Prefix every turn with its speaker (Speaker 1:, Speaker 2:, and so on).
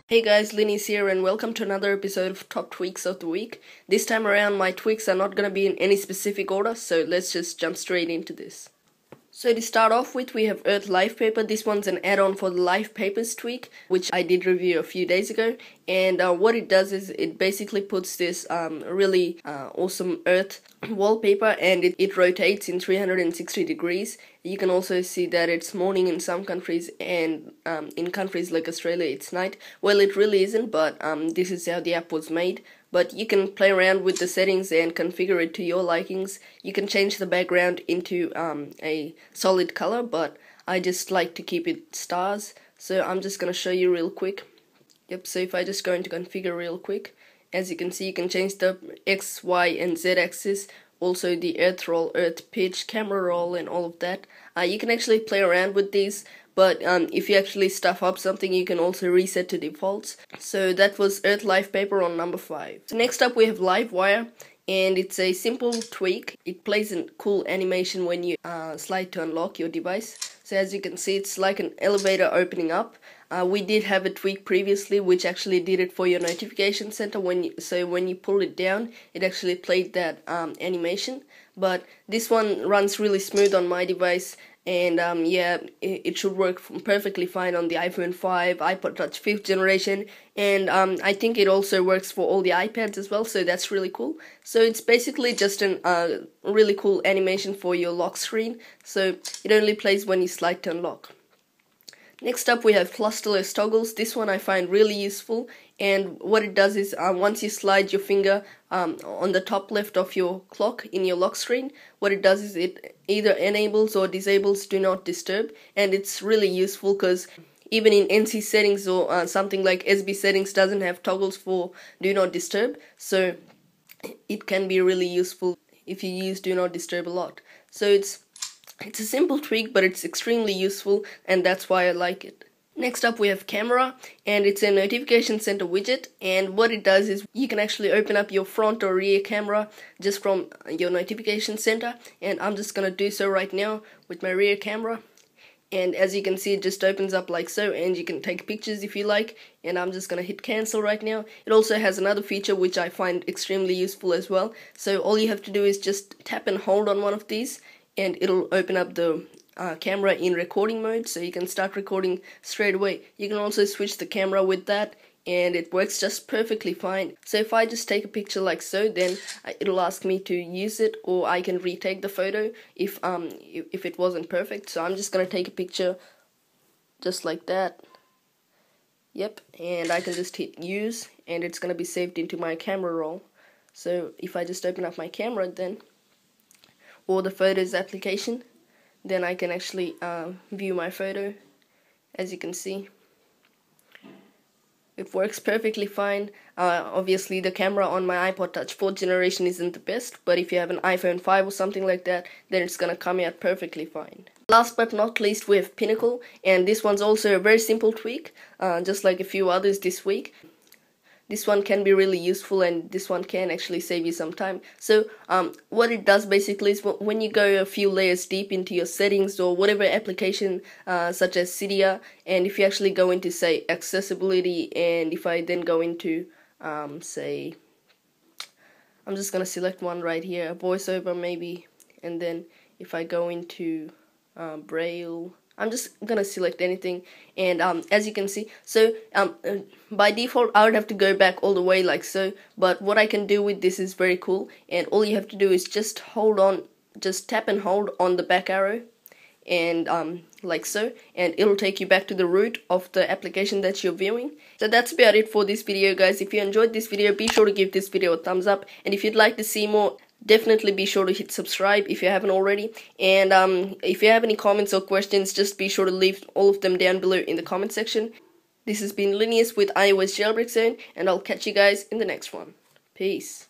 Speaker 1: Hey guys, Linus here and welcome to another episode of Top Tweaks of the Week. This time around my tweaks are not gonna be in any specific order, so let's just jump straight into this. So to start off with, we have Earth Life Paper. This one's an add-on for the Life Papers tweak, which I did review a few days ago. And what it does is it basically puts this really awesome Earth wallpaper, and it rotates in 360 degrees. You can also see that it's morning in some countries, and in countries like Australia it's night. Well, it really isn't, but this is how the app was made. But you can play around with the settings and configure it to your likings. You can change the background into a solid color, but I just like to keep it stars. So I'm just going to show you real quick. Yep, so if I just go into configure real quick, as you can see, you can change the X, Y, and Z axis. Also the earth roll, earth pitch, camera roll, and all of that. You can actually play around with these, but if you actually stuff up something, you can also reset to defaults. So that was Earth Life Paper on number 5. So next up we have Livewire, and it's a simple tweak. It plays a cool animation when you slide to unlock your device. So as you can see, it's like an elevator opening up. We did have a tweak previously which actually did it for your notification center. When you pull it down, it actually played that animation. But this one runs really smooth on my device, and yeah, it should work perfectly fine on the iPhone 5, iPod Touch 5th generation, and I think it also works for all the iPads as well, so that's really cool. So it's basically just a really cool animation for your lock screen, so it only plays when you slide to unlock. Next up we have clusterless toggles. This one I find really useful, and what it does is once you slide your finger on the top left of your clock in your lock screen, what it does is it either enables or disables do not disturb, and it's really useful because even in NC settings or something like SB settings doesn't have toggles for do not disturb, so it can be really useful if you use do not disturb a lot. So it's a simple tweak, but it's extremely useful, and that's why I like it. Next up we have Camera, and it's a notification center widget, and what it does is you can actually open up your front or rear camera just from your notification center, and I'm just gonna do so right now with my rear camera. And as you can see, it just opens up like so, and you can take pictures if you like, and I'm just gonna hit cancel right now. It also has another feature which I find extremely useful as well. So all you have to do is just tap and hold on one of these, and it'll open up the camera in recording mode, so you can start recording straight away. You can also switch the camera with that, and it works just perfectly fine. So if I just take a picture like so, then it'll ask me to use it, or I can retake the photo if it wasn't perfect. So I'm just gonna take a picture just like that. Yep, and I can just hit use, and it's gonna be saved into my camera roll. So if I just open up my camera then, or the Photos application, then I can actually view my photo. As you can see, it works perfectly fine. Obviously the camera on my iPod Touch 4th generation isn't the best, but if you have an iPhone 5 or something like that, then it's gonna come out perfectly fine. Last but not least we have Pinnacle, and this one's also a very simple tweak, just like a few others this week. This one can be really useful, and this one can actually save you some time. So what it does basically is when you go a few layers deep into your settings or whatever application such as Cydia, and if you actually go into say accessibility, and if I then go into say, I'm just gonna select one right here, VoiceOver maybe, and then if I go into Braille, I'm just gonna select anything, and as you can see, so by default I would have to go back all the way like so, but what I can do with this is very cool, and all you have to do is just tap and hold on the back arrow, and like so, and it'll take you back to the root of the application that you're viewing. So that's about it for this video, guys. If you enjoyed this video, be sure to give this video a thumbs up, and if you'd like to see more, definitely be sure to hit subscribe if you haven't already, and if you have any comments or questions, just be sure to leave all of them down below in the comment section. This has been Linus with iOS Jailbreak Zone, and I'll catch you guys in the next one. Peace.